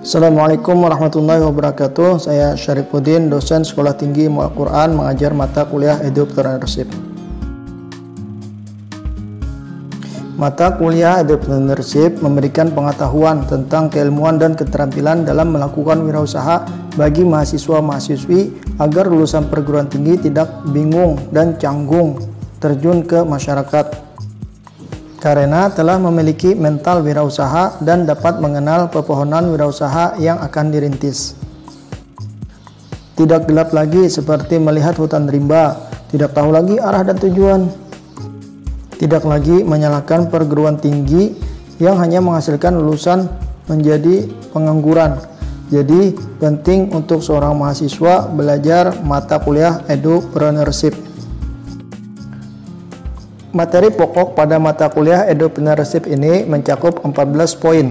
Assalamualaikum warahmatullahi wabarakatuh. Saya Syarifuddin, dosen Sekolah Tinggi Mu'al Quran, mengajar mata kuliah Entrepreneurship. Mata kuliah Entrepreneurship memberikan pengetahuan tentang keilmuan dan keterampilan dalam melakukan wirausaha bagi mahasiswa-mahasiswi agar lulusan perguruan tinggi tidak bingung dan canggung terjun ke masyarakat, karena telah memiliki mental wirausaha dan dapat mengenal pepohonan wirausaha yang akan dirintis. Tidak gelap lagi seperti melihat hutan rimba, tidak tahu lagi arah dan tujuan. Tidak lagi menyalahkan perguruan tinggi yang hanya menghasilkan lulusan menjadi pengangguran. Jadi penting untuk seorang mahasiswa belajar mata kuliah Entrepreneurship. Materi pokok pada mata kuliah Entrepreneurship ini mencakup 14 poin.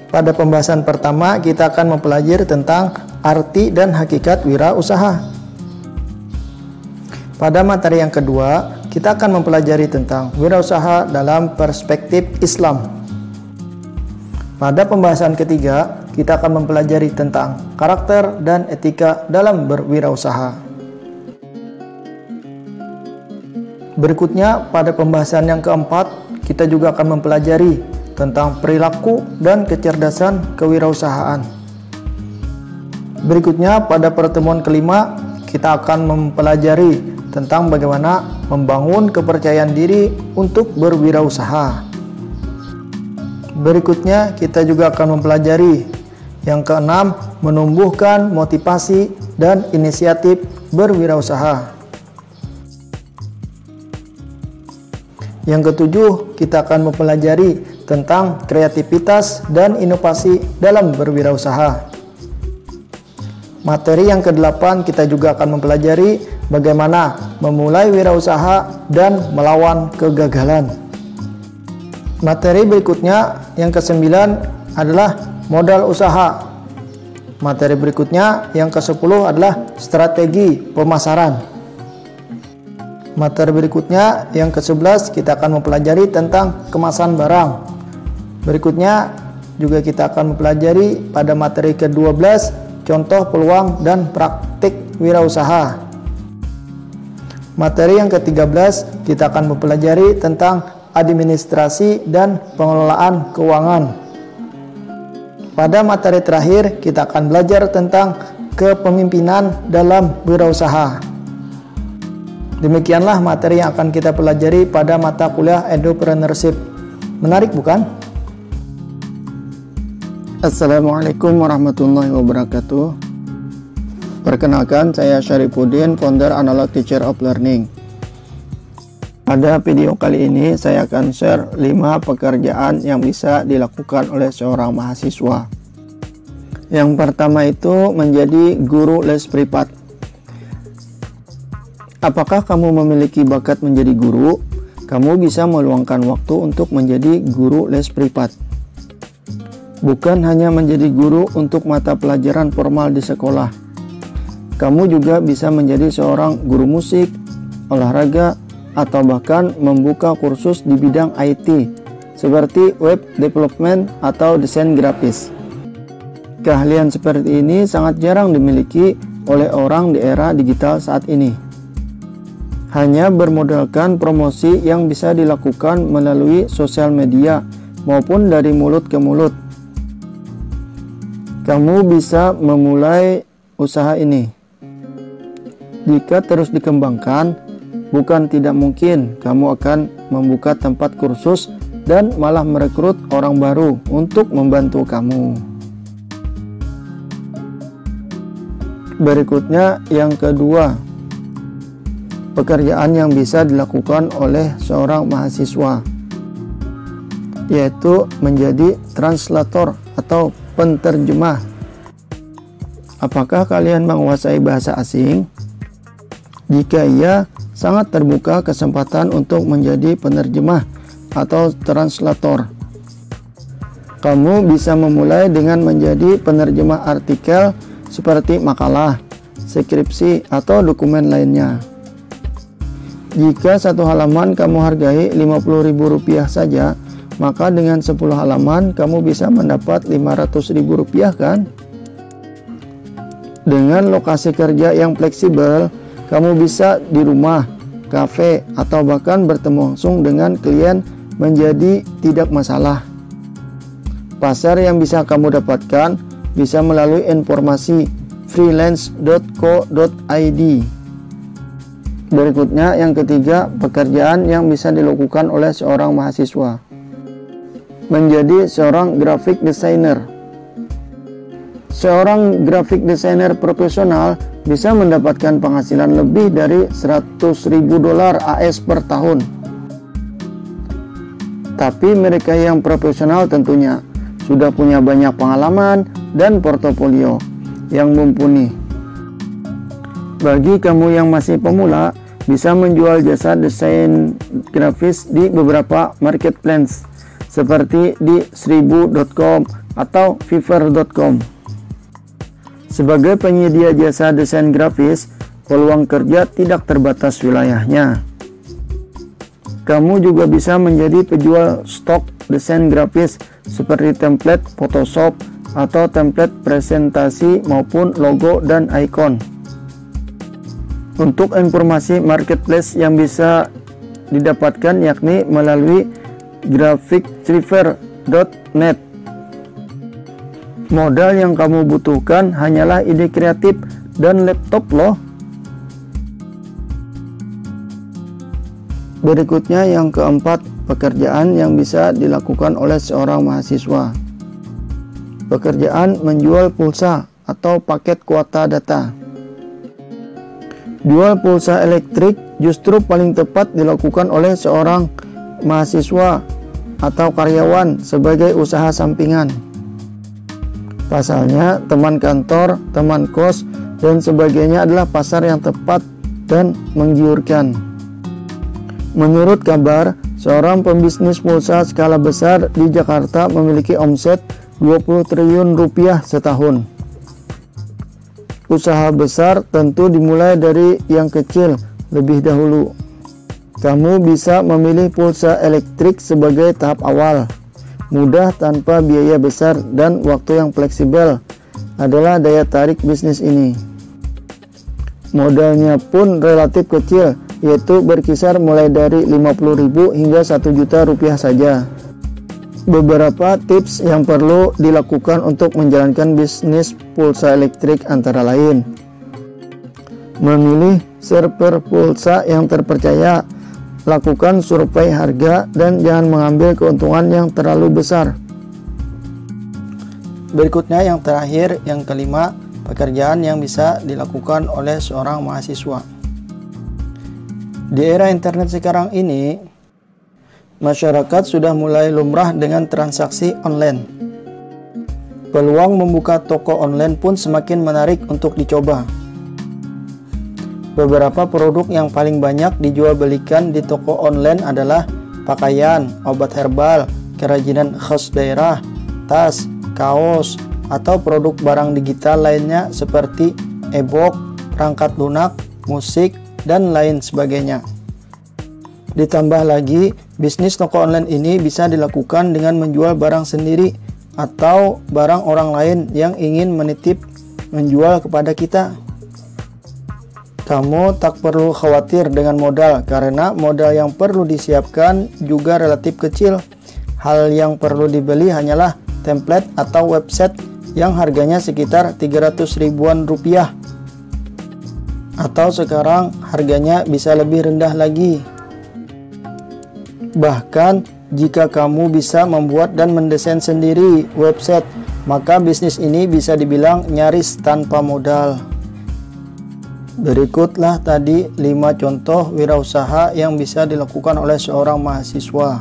Pada pembahasan pertama, kita akan mempelajari tentang arti dan hakikat wirausaha. Pada materi yang kedua, kita akan mempelajari tentang wirausaha dalam perspektif Islam. Pada pembahasan ketiga, kita akan mempelajari tentang karakter dan etika dalam berwirausaha. Berikutnya, pada pembahasan yang keempat, kita juga akan mempelajari tentang perilaku dan kecerdasan kewirausahaan. Berikutnya, pada pertemuan kelima, kita akan mempelajari tentang bagaimana membangun kepercayaan diri untuk berwirausaha. Berikutnya, kita juga akan mempelajari yang keenam, menumbuhkan motivasi dan inisiatif berwirausaha. Yang ketujuh, kita akan mempelajari tentang kreativitas dan inovasi dalam berwirausaha. Materi yang ke-8, kita juga akan mempelajari bagaimana memulai wirausaha dan melawan kegagalan. Materi berikutnya yang ke-9 adalah modal usaha. Materi berikutnya yang ke-10 adalah strategi pemasaran. Materi berikutnya yang ke-11 kita akan mempelajari tentang kemasan barang. Berikutnya juga kita akan mempelajari pada materi ke-12 contoh peluang dan praktik wirausaha. Materi yang ke-13 kita akan mempelajari tentang administrasi dan pengelolaan keuangan. Pada materi terakhir kita akan belajar tentang kepemimpinan dalam wirausaha. Demikianlah materi yang akan kita pelajari pada mata kuliah Entrepreneurship. Menarik bukan? Assalamualaikum warahmatullahi wabarakatuh. Perkenalkan, saya Syarifuddin, founder Analog Teacher of Learning. Pada video kali ini saya akan share 5 pekerjaan yang bisa dilakukan oleh seorang mahasiswa. Yang pertama itu menjadi guru les privat. Apakah kamu memiliki bakat menjadi guru? Kamu bisa meluangkan waktu untuk menjadi guru les privat. Bukan hanya menjadi guru untuk mata pelajaran formal di sekolah. Kamu juga bisa menjadi seorang guru musik, olahraga, atau bahkan membuka kursus di bidang IT seperti web development atau desain grafis. Keahlian seperti ini sangat jarang dimiliki oleh orang di era digital saat ini. Hanya bermodalkan promosi yang bisa dilakukan melalui sosial media maupun dari mulut ke mulut. Kamu bisa memulai usaha ini. Jika terus dikembangkan, bukan tidak mungkin kamu akan membuka tempat kursus dan malah merekrut orang baru untuk membantu kamu. Berikutnya yang kedua, pekerjaan yang bisa dilakukan oleh seorang mahasiswa, yaitu menjadi translator atau penterjemah. Apakah kalian menguasai bahasa asing? Jika iya, sangat terbuka kesempatan untuk menjadi penerjemah atau translator. Kamu bisa memulai dengan menjadi penerjemah artikel seperti makalah, skripsi, atau dokumen lainnya. Jika satu halaman kamu hargai Rp50.000 saja, Maka dengan 10 halaman kamu bisa mendapat Rp500.000 kan? Dengan lokasi kerja yang fleksibel, kamu bisa di rumah, kafe, atau bahkan bertemu langsung dengan klien menjadi tidak masalah. Pasar yang bisa kamu dapatkan bisa melalui informasi freelance.co.id. Berikutnya yang ketiga, pekerjaan yang bisa dilakukan oleh seorang mahasiswa. Menjadi seorang graphic designer. Seorang graphic designer profesional bisa mendapatkan penghasilan lebih dari $100.000 AS per tahun. Tapi mereka yang profesional tentunya sudah punya banyak pengalaman dan portofolio yang mumpuni. Bagi kamu yang masih pemula, bisa menjual jasa desain grafis di beberapa marketplace seperti di seribu.com atau fiverr.com. Sebagai penyedia jasa desain grafis, peluang kerja tidak terbatas wilayahnya. Kamu juga bisa menjadi penjual stok desain grafis seperti template Photoshop atau template presentasi maupun logo dan icon. Untuk informasi marketplace yang bisa didapatkan yakni melalui graphicrefer.net. Modal yang kamu butuhkan hanyalah ide kreatif dan laptop loh. Berikutnya yang keempat, pekerjaan yang bisa dilakukan oleh seorang mahasiswa. Pekerjaan menjual pulsa atau paket kuota data. Jual pulsa elektrik justru paling tepat dilakukan oleh seorang mahasiswa atau karyawan sebagai usaha sampingan. Pasalnya, teman kantor, teman kos, dan sebagainya adalah pasar yang tepat dan menggiurkan. Menurut kabar, seorang pembisnis pulsa skala besar di Jakarta memiliki omset Rp20 triliun setahun. Usaha besar tentu dimulai dari yang kecil lebih dahulu. Kamu bisa memilih pulsa elektrik sebagai tahap awal. Mudah tanpa biaya besar dan waktu yang fleksibel adalah daya tarik bisnis ini. Modalnya pun relatif kecil, yaitu berkisar mulai dari Rp50.000 hingga Rp1.000.000 saja. Beberapa tips yang perlu dilakukan untuk menjalankan bisnis pulsa elektrik antara lain: memilih server pulsa yang terpercaya, lakukan survei harga, dan jangan mengambil keuntungan yang terlalu besar. Berikutnya yang terakhir, yang kelima, pekerjaan yang bisa dilakukan oleh seorang mahasiswa. Di era internet sekarang ini, masyarakat sudah mulai lumrah dengan transaksi online. Peluang membuka toko online pun semakin menarik untuk dicoba. Beberapa produk yang paling banyak dijual belikan di toko online adalah pakaian, obat herbal, kerajinan khas daerah, tas, kaos, atau produk barang digital lainnya seperti e-book, perangkat lunak, musik, dan lain sebagainya. Ditambah lagi, bisnis toko online ini bisa dilakukan dengan menjual barang sendiri atau barang orang lain yang ingin menitip menjual kepada kita. Kamu tak perlu khawatir dengan modal karena modal yang perlu disiapkan juga relatif kecil. Hal yang perlu dibeli hanyalah template atau website yang harganya sekitar 300 ribuan rupiah. Atau sekarang harganya bisa lebih rendah lagi. Bahkan jika kamu bisa membuat dan mendesain sendiri website, maka bisnis ini bisa dibilang nyaris tanpa modal. Berikutlah tadi 5 contoh wirausaha yang bisa dilakukan oleh seorang mahasiswa.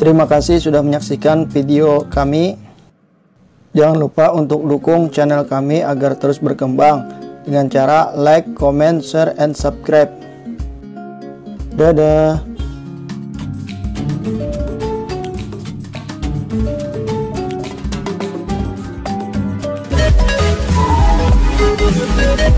Terima kasih sudah menyaksikan video kami. Jangan lupa untuk dukung channel kami agar terus berkembang dengan cara like, comment, share, and subscribe. Dadah. We'll be right back.